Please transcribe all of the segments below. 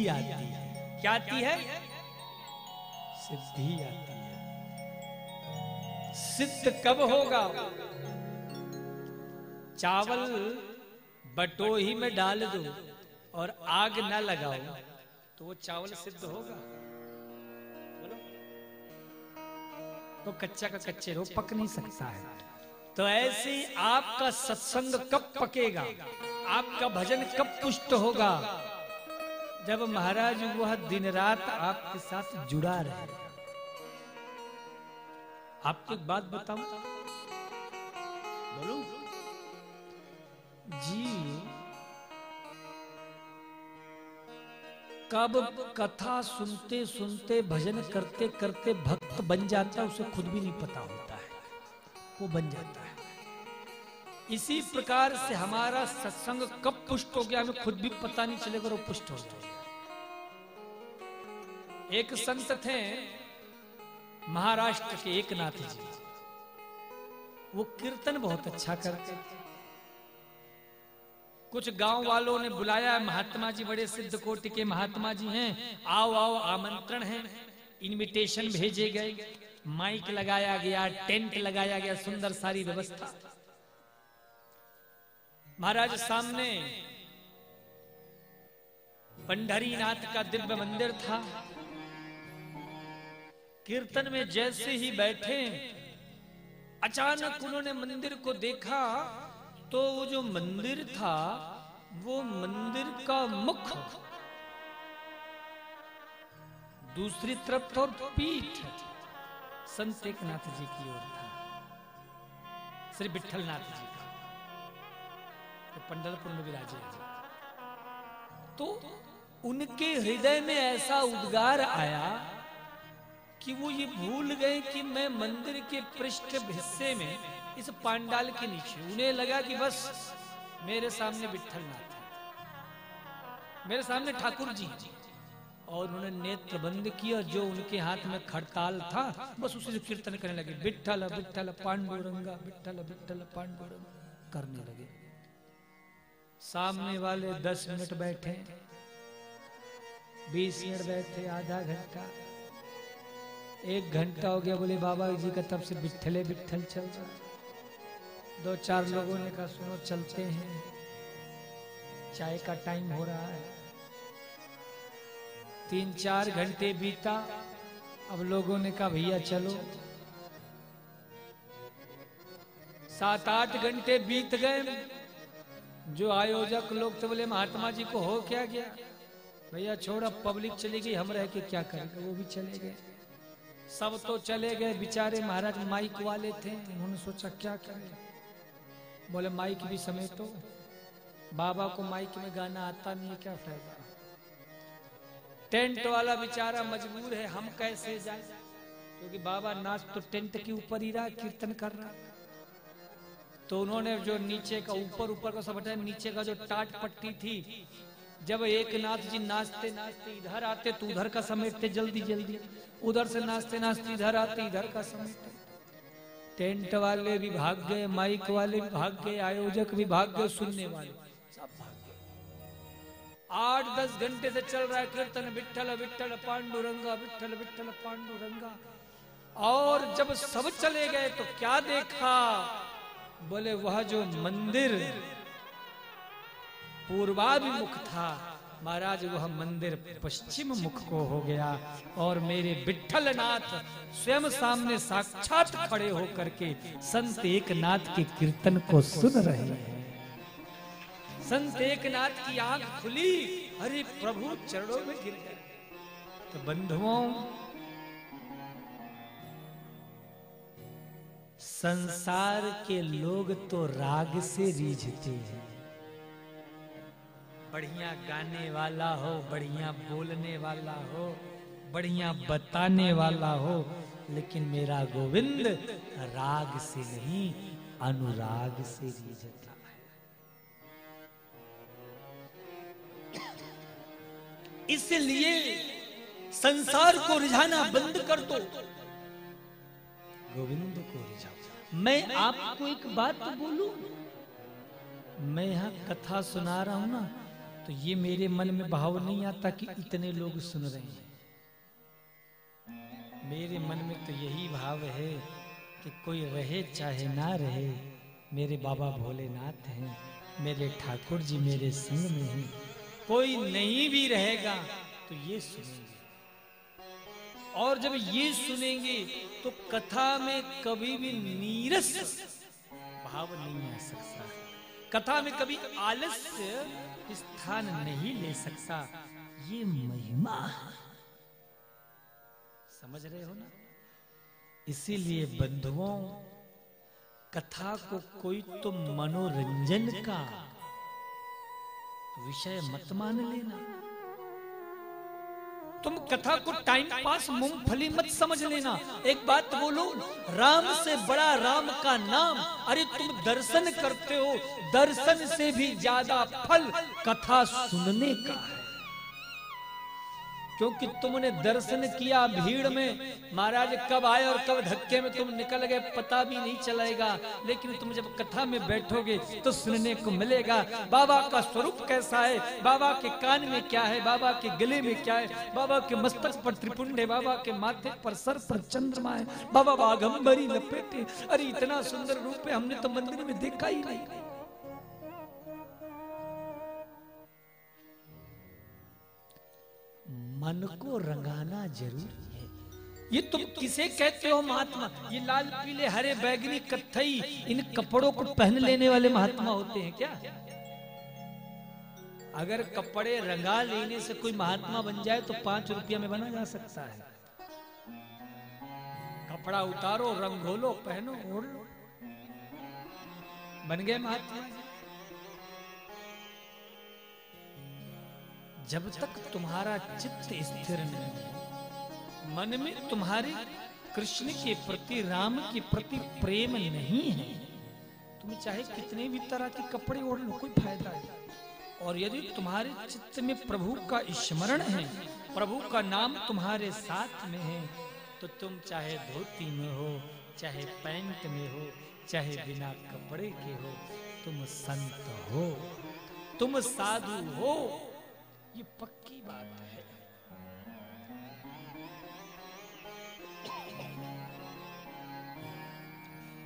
आती है। क्या आती है? सिद्धि आती है। सिद्ध कब होगा? चावल बटोही में डाल दो और आग ना लगाओ तो वो चावल सिद्ध होगा? बोलो। तो कच्चा का कच्चे रहो, पक नहीं सकता है। तो ऐसे ही आपका सत्संग कब पकेगा, आपका भजन कब पुष्ट होगा? जब महाराज वह दिन रात आपके साथ जुड़ा रहेगा। आपको एक बात बताऊं, बोलूं जी, कब कथा सुनते सुनते भजन करते करते भक्त बन जाता है, उसे खुद भी नहीं पता होता है, वो बन जाता है। इसी प्रकार से हमारा सत्संग कब पुष्ट हो गया हमें खुद भी पता नहीं चलेगा, वो पुष्ट हो जाएगा। एक संत थे महाराष्ट्र के, एकनाथ जी, वो कीर्तन बहुत अच्छा करते थे। कुछ गांव वालों ने बुलाया, महात्मा जी बड़े सिद्ध कोटि के महात्मा जी हैं, आओ आओ, आमंत्रण है। इनविटेशन भेजे गए, माइक लगाया गया, टेंट लगाया गया, सुंदर सारी व्यवस्था। महाराज सामने पंढरीनाथ का दिव्य मंदिर था। कीर्तन में जैसे ही बैठे, अचानक उन्होंने मंदिर को देखा तो वो जो मंदिर था, वो मंदिर का मुख दूसरी तरफ था और पीठ संत एकनाथ जी की ओर था, श्री विठलनाथ जी का, तो पंढरपुर में विराजे हैं। तो उनके हृदय में ऐसा उद्गार आया कि वो ये भूल गए कि मैं मंदिर के पृष्ठ हिस्से में, इस पांडाल के नीचे, उन्हें लगा कि बस मेरे सामने विठलनाथ है, मेरे सामने ठाकुर जी, और उन्होंने नेत्र बंद किया। जो उनके हाथ में खड़ताल था बस उसी से कीर्तन करने लगे, विठ्ठल विठ्ठल पांडुरंगा, विठ्ठल विठ्ठल पांडुरंगा करने लगे। सामने वाले 10 मिनट बैठे, 20 मिनट बैठे, आधा घंटा, 1 घंटा हो गया। बोले बाबा जी का तब से विठ्ठले विठ्ठल चल रहा है। 2-4 लोगों ने कहा सुनो चलते हैं, चाय का टाइम हो रहा है। 3-4 घंटे बीता, अब लोगों ने कहा भैया चलो। 7-8 घंटे बीत गए। जो आयोजक लोग थे बोले महात्मा जी को हो क्या गया? भैया छोड़ा, पब्लिक चली गई, हम रह के क्या करेंगे। वो भी चले गए, सब तो चले गए। बेचारे महाराज माइक वाले थे, उन्होंने सोचा क्या करें। बोले माइक भी समेटो, बाबा को माइक में गाना आता नहीं है, क्या फायदा। टेंट वाला बेचारा मजबूर है, हम कैसे जाए, क्योंकि बाबा नाच तो टेंट के ऊपर ही रहा, कीर्तन कर रहा। तो उन्होंने जो नीचे का, ऊपर का सब हटाया, नीचे का जो टाट पट्टी थी, जब एकनाथ जी नाचते नाचते इधर आते तो उधर का समेटते जल्दी जल्दी, उधर से नाचते नाचते इधर आते इधर का समेटते। टेंट वाले भी भाग गए, माइक वाले भी भाग गए, आयोजक भी भाग गए, सुनने वाले सब भाग गए। 8-10 घंटे से चल रहा है कीर्तन, विठ्ठल विठ्ठल पांडुरंगा, विठ्ठल विठ्ठल पांडुरंगा। और जब सब चले गए तो क्या देखा? बोले वह जो मंदिर पूर्वाभिमुख था महाराज, वह मंदिर पश्चिम मुख को हो गया। और मेरे विठ्ठलनाथ स्वयं सामने साक्षात खड़े होकर के संत एकनाथ के कीर्तन को सुन रहे हैं। संत एकनाथ की आंख खुली, अरे प्रभु चरणों में गिर गए। तो बंधुओं, संसार के लोग तो राग से रीझते हैं, बढ़िया गाने वाला हो, बढ़िया बोलने वाला हो, बढ़िया बताने वाला हो, लेकिन मेरा गोविंद राग से नहीं अनुराग से रीझता है। इसलिए संसार को रिझाना बंद कर दो, गोविंद को रिझाओ। मैं आपको एक बात बोलूं, मैं यहां कथा सुना रहा हूं ना, तो ये मेरे मन में भाव नहीं आता कि इतने लोग सुन रहे हैं। मेरे मन में तो यही भाव है कि कोई रहे चाहे ना रहे, मेरे बाबा भोलेनाथ हैं, मेरे ठाकुर जी मेरे संग में हैं। कोई नहीं भी रहेगा तो ये सुनेंगे, और जब ये सुनेंगे तो कथा में कभी भी नीरस भाव नहीं आ सकता, कथा में कभी आलस्य स्थान नहीं ले सकता। ये महिमा समझ रहे हो ना? इसीलिए बंधुओं, कथा को कोई तो मनोरंजन का विषय मत मान लेना। तुम कथा को टाइम पास मूंगफली मत समझ लेना। एक बात बोलो, राम से बड़ा राम का नाम। अरे तुम दर्शन करते हो, दर्शन से भी ज्यादा फल कथा सुनने का है। क्योंकि तुमने दर्शन किया भीड़ में, महाराज कब आए और कब धक्के में तुम निकल गए पता भी नहीं चलेगा। लेकिन तुम जब कथा में बैठोगे तो सुनने को मिलेगा बाबा का स्वरूप कैसा है, बाबा के कान में क्या है, बाबा के गले में क्या है, बाबा के मस्तक पर त्रिपुंड है, बाबा के माथे पर सर पर चंद्रमा है, बाबा बाघंबरी लपेटे। अरे इतना सुंदर रूप है, हमने तो मंदिर में देखा ही नहीं। मन को रंगाना जरूरी है। ये तुम किसे कहते हो महात्मा? ये लाल पीले हरे बैगनी कत्थई इन कपड़ों को पहन लेने वाले महात्मा होते हैं क्या? अगर कपड़े रंगा लेने से कोई महात्मा बन जाए तो 5 रुपया में बना जा सकता है। कपड़ा उतारो, रंग घोलो, पहनो, ओढ़ लो, बन गए महात्मा। जब तक तुम्हारा चित्त स्थिर नहीं है, मन में तुम्हारे कृष्ण के प्रति, राम के प्रति प्रेम नहीं है, तुम चाहे कितने भी तरह के कपड़े ओढ़ लो, कोई फायदा नहीं। और यदि तुम्हारे चित्त में प्रभु का स्मरण है, प्रभु का नाम तुम्हारे साथ में है, तो तुम चाहे धोती में हो, चाहे पैंट में हो, चाहे बिना कपड़े के हो, तुम संत हो, तुम साधु हो। ये पक्की बात है।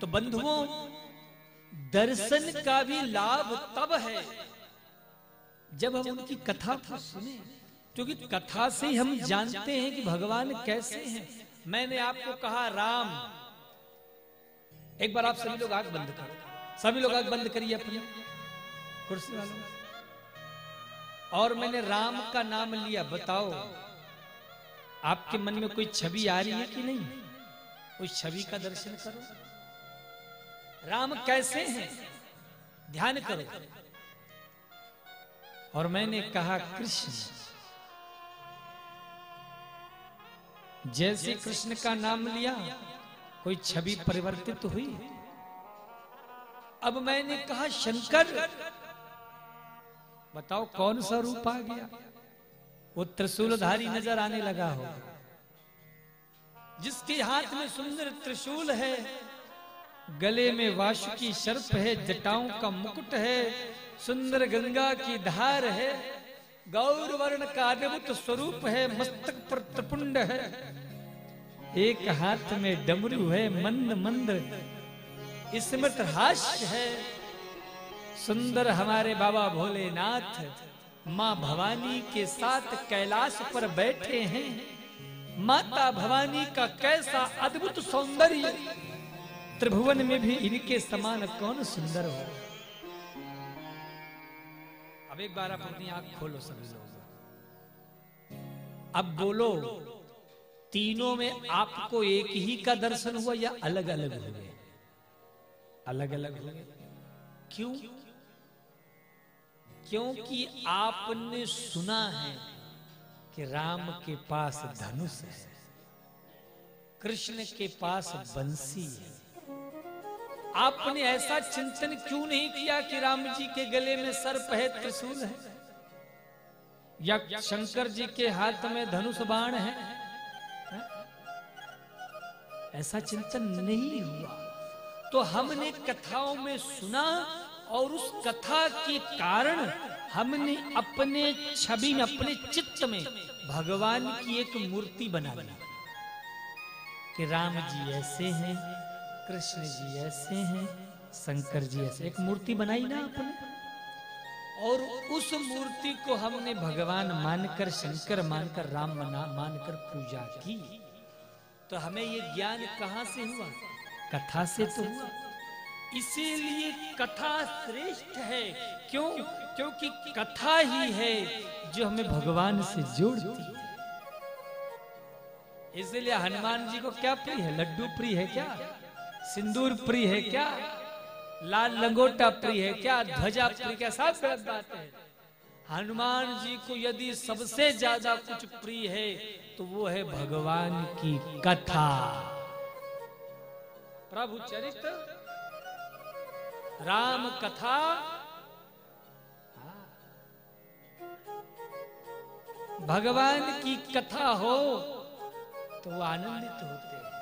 तो बंधुओं, दर्शन का भी लाभ तब है जब हम उनकी कथा को सुने, क्योंकि कथा से ही हम जानते हैं कि भगवान कैसे हैं। मैंने आपको कहा राम, एक बार आप सभी लोग आंख बंद करो, सभी लोग आंख बंद करिए अपनी कुर्सी वालों। और मैंने राम का नाम लिया, बताओ आपके मन में कोई छवि आ रही है कि नहीं? उस छवि का दर्शन करो। राम कैसे हैं ध्यान करो। और मैंने कहा कृष्ण, जैसे कृष्ण का नाम लिया कोई छवि परिवर्तित हुई। अब मैंने कहा शंकर, बताओ कौन सा रूप आ गया? वो त्रिशूलधारी नजर आने लगा हो, जिसके हाथ में सुंदर त्रिशूल है, गले में वासुकी सर्प है, जटाओं का मुकुट है, सुंदर गंगा की धार है, गौर वर्ण का अद्भुत स्वरूप है, मस्तक पर त्रिपुंड है, एक हाथ में डमरू है, मंद मंद स्मृत हास्य है। सुंदर हमारे बाबा भोलेनाथ माँ भवानी के साथ कैलाश पर बैठे हैं। माता भवानी का कैसा अद्भुत सौंदर्य, त्रिभुवन में भी इनके समान कौन सुंदर हो। अब एक बार आप अपनी आंख खोलो सभी लोग, अब बोलो तीनों में आपको एक ही का दर्शन हुआ या अलग अलग हुए? अलग अलग हुए। क्यों? क्योंकि आपने सुना है कि राम के पास धनुष है, कृष्ण के पास बंसी है। आपने ऐसा चिंतन क्यों नहीं किया कि राम जी के गले में सर्प है, त्रिशूल है, या शंकर जी के हाथ में धनुष बाण है? ऐसा चिंतन नहीं हुआ। तो हमने कथाओं में सुना और उस कथा के कारण हमने अपने छवि में, अपने चित्त में भगवान की एक मूर्ति बना ली कि राम जी ऐसे हैं, कृष्ण जी ऐसे हैं, शंकर जी ऐसे। एक मूर्ति बनाई ना आपने, और उस मूर्ति को हमने भगवान मानकर, शंकर मानकर, राम मानकर पूजा की। तो हमें ये ज्ञान कहां से हुआ? कथा से तो हुआ। इसीलिए कथा श्रेष्ठ है। क्यों? क्योंकि कथा ही है जो हमें भगवान से जोड़ती है। इसलिए हनुमान जी को क्या प्रिय है? लड्डू प्रिय है क्या? सिंदूर प्रिय है क्या? लाल लंगोटा प्रिय है क्या? ध्वजा प्रिय क्या? सब गलत बात है। हनुमान जी को यदि सबसे ज्यादा कुछ प्रिय है तो वो है भगवान की कथा, प्रभु चरित्र, राम कथा। भगवान की कथा हो तो वो आनंदित होते हैं।